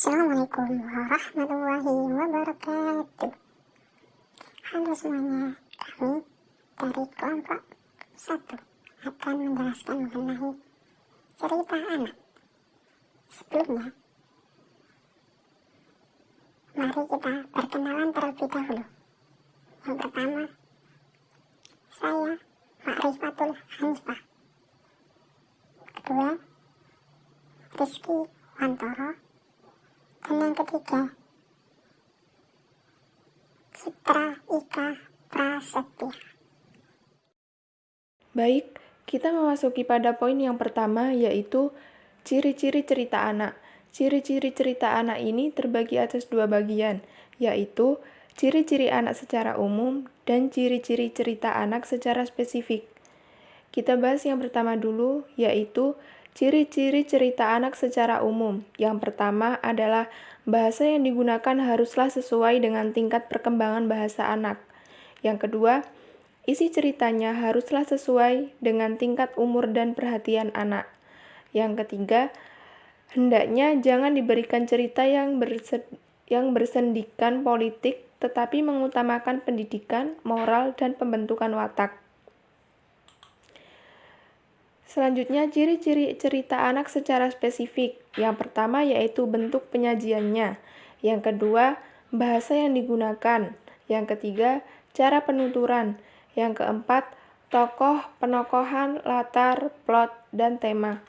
Assalamualaikum warahmatullahi wabarakatuh. Halo semuanya, kami dari kelompok 1 akan menjelaskan mengenai cerita anak. Sebelumnya, mari kita perkenalan terlebih dahulu. Yang pertama, saya Ma'rifatul Hanifah. Kedua, Rizky Wantoro. Dan yang ketiga, Citra Ika Prasetya. Baik, kita memasuki pada poin yang pertama, yaitu ciri-ciri cerita anak. Ciri-ciri cerita anak ini terbagi atas dua bagian, yaitu ciri-ciri anak secara umum dan ciri-ciri cerita anak secara spesifik. Kita bahas yang pertama dulu, yaitu ciri-ciri cerita anak secara umum. Yang pertama adalah bahasa yang digunakan haruslah sesuai dengan tingkat perkembangan bahasa anak. Yang kedua, isi ceritanya haruslah sesuai dengan tingkat umur dan perhatian anak. Yang ketiga, hendaknya jangan diberikan cerita yang bersendikan politik, tetapi mengutamakan pendidikan, moral, dan pembentukan watak. Selanjutnya, ciri-ciri cerita anak secara spesifik. Yang pertama yaitu bentuk penyajiannya. Yang kedua, bahasa yang digunakan. Yang ketiga, cara penuturan. Yang keempat, tokoh, penokohan, latar, plot, dan tema.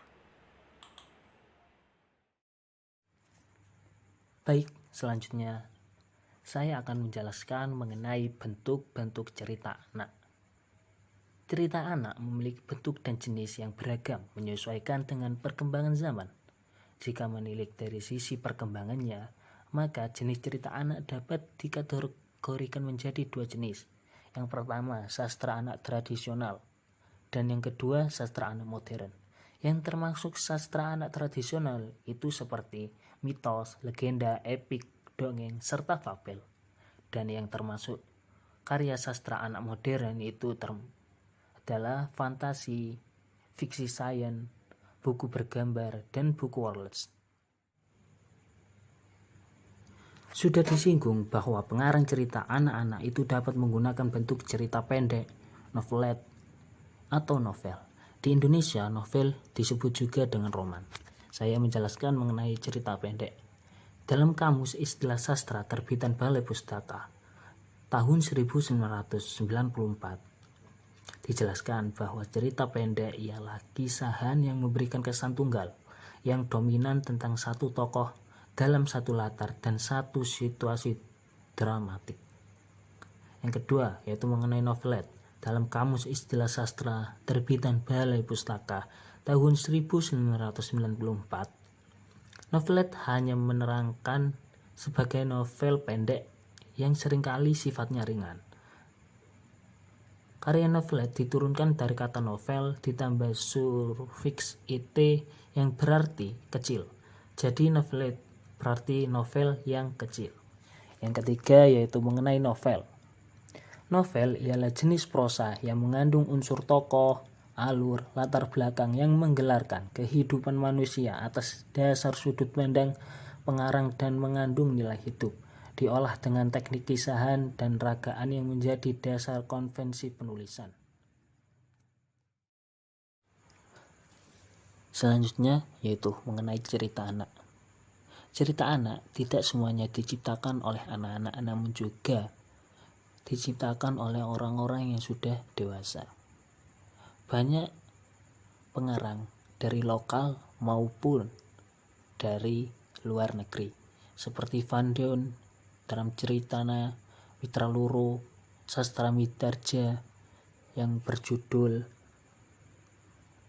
Baik, selanjutnya saya akan menjelaskan mengenai bentuk-bentuk cerita anak. Cerita anak memiliki bentuk dan jenis yang beragam menyesuaikan dengan perkembangan zaman. Jika menilik dari sisi perkembangannya, maka jenis cerita anak dapat dikategorikan menjadi dua jenis. Yang pertama, sastra anak tradisional, dan yang kedua, sastra anak modern. Yang termasuk sastra anak tradisional itu seperti mitos, legenda, epik, dongeng, serta fabel. Dan yang termasuk karya sastra anak modern itu adalah fantasi, fiksi sains, buku bergambar, dan buku words. Sudah disinggung bahwa pengarang cerita anak-anak itu dapat menggunakan bentuk cerita pendek, novelet, atau novel. Di Indonesia, novel disebut juga dengan roman. Saya menjelaskan mengenai cerita pendek. Dalam Kamus Istilah Sastra terbitan Balai Pustaka tahun 1994, dijelaskan bahwa cerita pendek ialah kisahan yang memberikan kesan tunggal, yang dominan tentang satu tokoh dalam satu latar dan satu situasi dramatik. Yang kedua yaitu mengenai novelet. Dalam Kamus Istilah Sastra terbitan Balai Pustaka tahun 1994, novelet hanya menerangkan sebagai novel pendek yang seringkali sifatnya ringan. Karya novelet diturunkan dari kata novel ditambah sufiks it yang berarti kecil. Jadi novelet berarti novel yang kecil. Yang ketiga yaitu mengenai novel. Novel ialah jenis prosa yang mengandung unsur tokoh, alur, latar belakang yang menggelarkan kehidupan manusia atas dasar sudut pandang pengarang dan mengandung nilai hidup. Diolah dengan teknik kisahan dan ragaan yang menjadi dasar konvensi penulisan. Selanjutnya yaitu mengenai cerita anak. Cerita anak tidak semuanya diciptakan oleh anak-anak, namun juga diciptakan oleh orang-orang yang sudah dewasa. Banyak pengarang dari lokal maupun dari luar negeri seperti Van Dyon dalam ceritana Mitra Loro, Sastra Midarja yang berjudul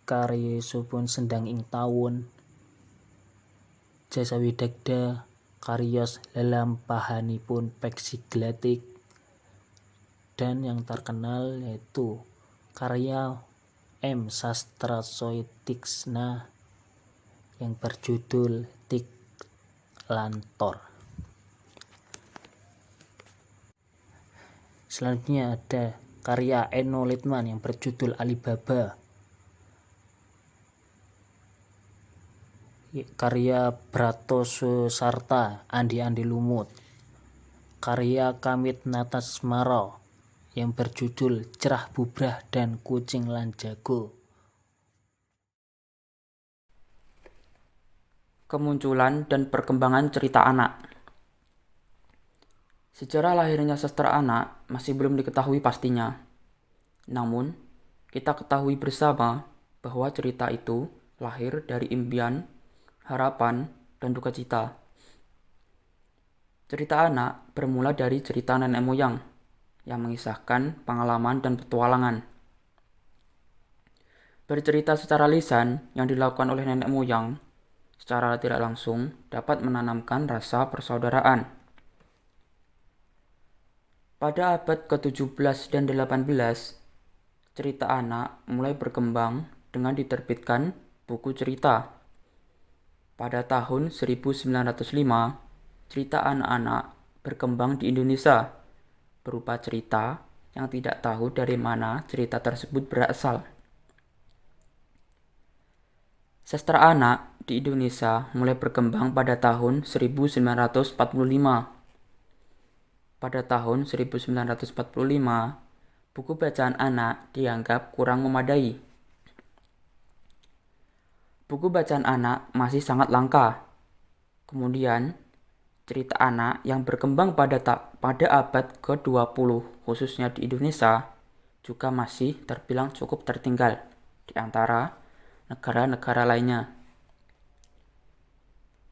Karyosipun Sendang ing Tawun, Jasa Widagda karyos lelampahanipun peksi glatik, dan yang terkenal yaitu karya M. Sastrasoetiksna yang berjudul Tik Lantor. Selanjutnya ada karya Eno Litman yang berjudul Alibaba karya Brato Susarta, Andi Lumut, karya Kamit Natasmara yang berjudul Cerah Bubrah dan Kucing Lan Jago. Kemunculan dan perkembangan cerita anak. Sejarah lahirnya sastra anak masih belum diketahui pastinya. Namun, kita ketahui bersama bahwa cerita itu lahir dari impian, harapan, dan duka cita. Cerita anak bermula dari cerita nenek moyang yang mengisahkan pengalaman dan petualangan. Bercerita secara lisan yang dilakukan oleh nenek moyang secara tidak langsung dapat menanamkan rasa persaudaraan. Pada abad ke-17 dan 18, cerita anak mulai berkembang dengan diterbitkan buku cerita. Pada tahun 1905, cerita anak-anak berkembang di Indonesia berupa cerita yang tidak tahu dari mana cerita tersebut berasal. Sastra anak di Indonesia mulai berkembang pada tahun 1945. Pada tahun 1945, buku bacaan anak dianggap kurang memadai. Buku bacaan anak masih sangat langka. Kemudian, cerita anak yang berkembang pada abad ke-20, khususnya di Indonesia, juga masih terbilang cukup tertinggal di antara negara-negara lainnya.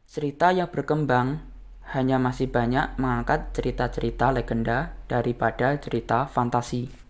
Cerita yang berkembang hanya masih banyak mengangkat cerita-cerita legenda daripada cerita fantasi.